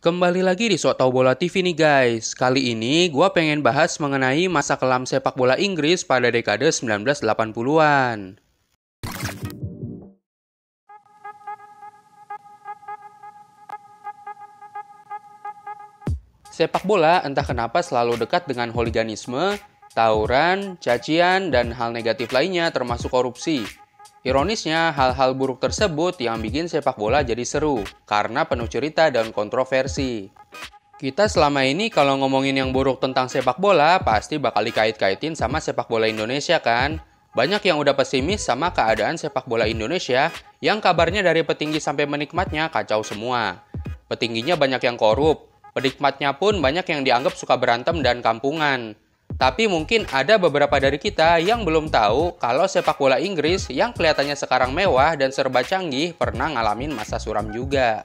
Kembali lagi di Sok Tau Bola TV nih guys. Kali ini gue pengen bahas mengenai masa kelam sepak bola Inggris pada dekade 1980-an. Sepak bola entah kenapa selalu dekat dengan hooliganisme, tawuran, cacian, dan hal negatif lainnya termasuk korupsi. Ironisnya, hal-hal buruk tersebut yang bikin sepak bola jadi seru, karena penuh cerita dan kontroversi. Kita selama ini kalau ngomongin yang buruk tentang sepak bola, pasti bakal dikait-kaitin sama sepak bola Indonesia kan? Banyak yang udah pesimis sama keadaan sepak bola Indonesia, yang kabarnya dari petinggi sampai menikmatnya kacau semua. Petingginya banyak yang korup, penikmatnya pun banyak yang dianggap suka berantem dan kampungan. Tapi mungkin ada beberapa dari kita yang belum tahu kalau sepak bola Inggris yang kelihatannya sekarang mewah dan serba canggih pernah ngalamin masa suram juga.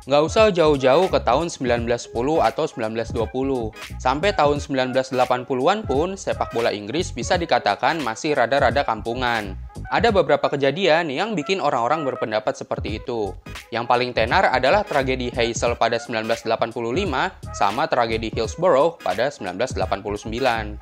Nggak usah jauh-jauh ke tahun 1910 atau 1920. Sampai tahun 1980-an pun sepak bola Inggris bisa dikatakan masih rada-rada kampungan. Ada beberapa kejadian yang bikin orang-orang berpendapat seperti itu. Yang paling tenar adalah tragedi Heysel pada 1985 sama tragedi Hillsborough pada 1989.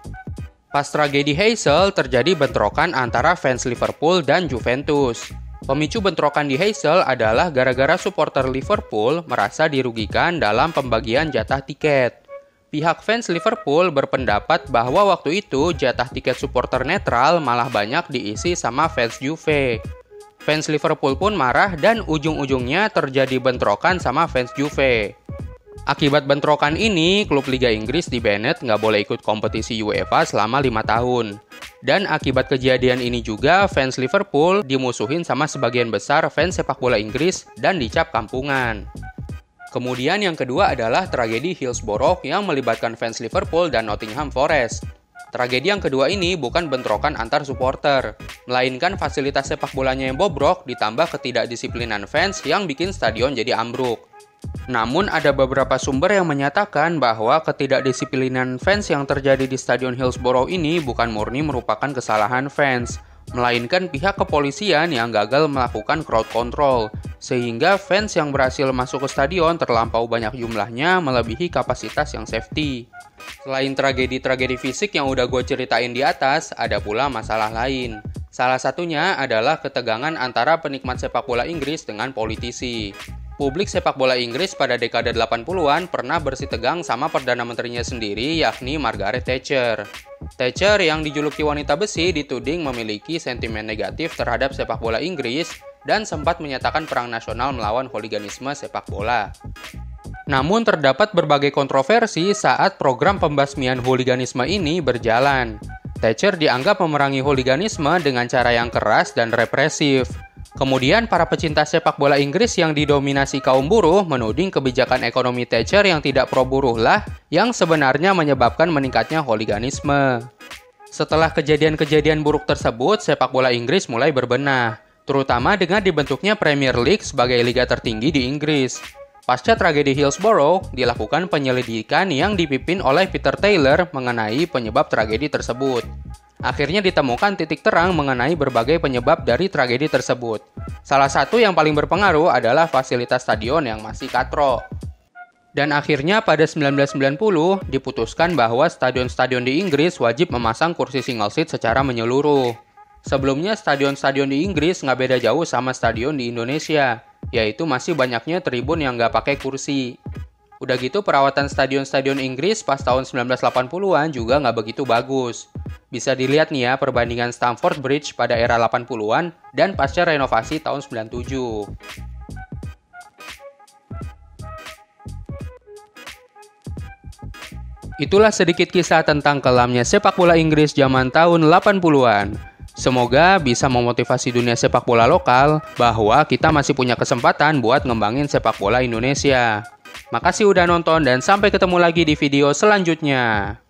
Pas tragedi Heysel terjadi bentrokan antara fans Liverpool dan Juventus. Pemicu bentrokan di Heysel adalah gara-gara supporter Liverpool merasa dirugikan dalam pembagian jatah tiket. Pihak fans Liverpool berpendapat bahwa waktu itu jatah tiket supporter netral malah banyak diisi sama fans Juve. Fans Liverpool pun marah dan ujung-ujungnya terjadi bentrokan sama fans Juve. Akibat bentrokan ini, klub Liga Inggris di Bennett nggak boleh ikut kompetisi UEFA selama 5 tahun. Dan akibat kejadian ini juga, fans Liverpool dimusuhin sama sebagian besar fans sepak bola Inggris dan dicap kampungan. Kemudian yang kedua adalah tragedi Hillsborough yang melibatkan fans Liverpool dan Nottingham Forest. Tragedi yang kedua ini bukan bentrokan antar supporter, melainkan fasilitas sepak bolanya yang bobrok ditambah ketidakdisiplinan fans yang bikin stadion jadi ambruk. Namun ada beberapa sumber yang menyatakan bahwa ketidakdisiplinan fans yang terjadi di Stadion Hillsborough ini bukan murni merupakan kesalahan fans, melainkan pihak kepolisian yang gagal melakukan crowd control, sehingga fans yang berhasil masuk ke stadion terlampau banyak jumlahnya melebihi kapasitas yang safety. Selain tragedi-tragedi fisik yang udah gue ceritain di atas, ada pula masalah lain. Salah satunya adalah ketegangan antara penikmat sepak bola Inggris dengan politisi. Publik sepak bola Inggris pada dekade 80-an pernah bersitegang sama Perdana Menterinya sendiri, yakni Margaret Thatcher. Thatcher yang dijuluki wanita besi dituding memiliki sentimen negatif terhadap sepak bola Inggris dan sempat menyatakan perang nasional melawan hooliganisme sepak bola. Namun terdapat berbagai kontroversi saat program pembasmian hooliganisme ini berjalan. Thatcher dianggap memerangi hooliganisme dengan cara yang keras dan represif. Kemudian para pecinta sepak bola Inggris yang didominasi kaum buruh menuding kebijakan ekonomi Thatcher yang tidak pro buruh lah yang sebenarnya menyebabkan meningkatnya hooliganisme. Setelah kejadian-kejadian buruk tersebut, sepak bola Inggris mulai berbenah, terutama dengan dibentuknya Premier League sebagai liga tertinggi di Inggris. Pasca tragedi Hillsborough, dilakukan penyelidikan yang dipimpin oleh Peter Taylor mengenai penyebab tragedi tersebut. Akhirnya ditemukan titik terang mengenai berbagai penyebab dari tragedi tersebut. Salah satu yang paling berpengaruh adalah fasilitas stadion yang masih katro. Dan akhirnya pada 1990 diputuskan bahwa stadion-stadion di Inggris wajib memasang kursi single seat secara menyeluruh. Sebelumnya stadion-stadion di Inggris nggak beda jauh sama stadion di Indonesia, yaitu masih banyaknya tribun yang nggak pakai kursi. Udah gitu perawatan stadion-stadion Inggris pas tahun 1980-an juga nggak begitu bagus. Bisa dilihat nih ya perbandingan Stamford Bridge pada era 80-an dan pasca renovasi tahun 97. Itulah sedikit kisah tentang kelamnya sepak bola Inggris zaman tahun 80-an. Semoga bisa memotivasi dunia sepak bola lokal bahwa kita masih punya kesempatan buat ngembangin sepak bola Indonesia. Makasih udah nonton dan sampai ketemu lagi di video selanjutnya.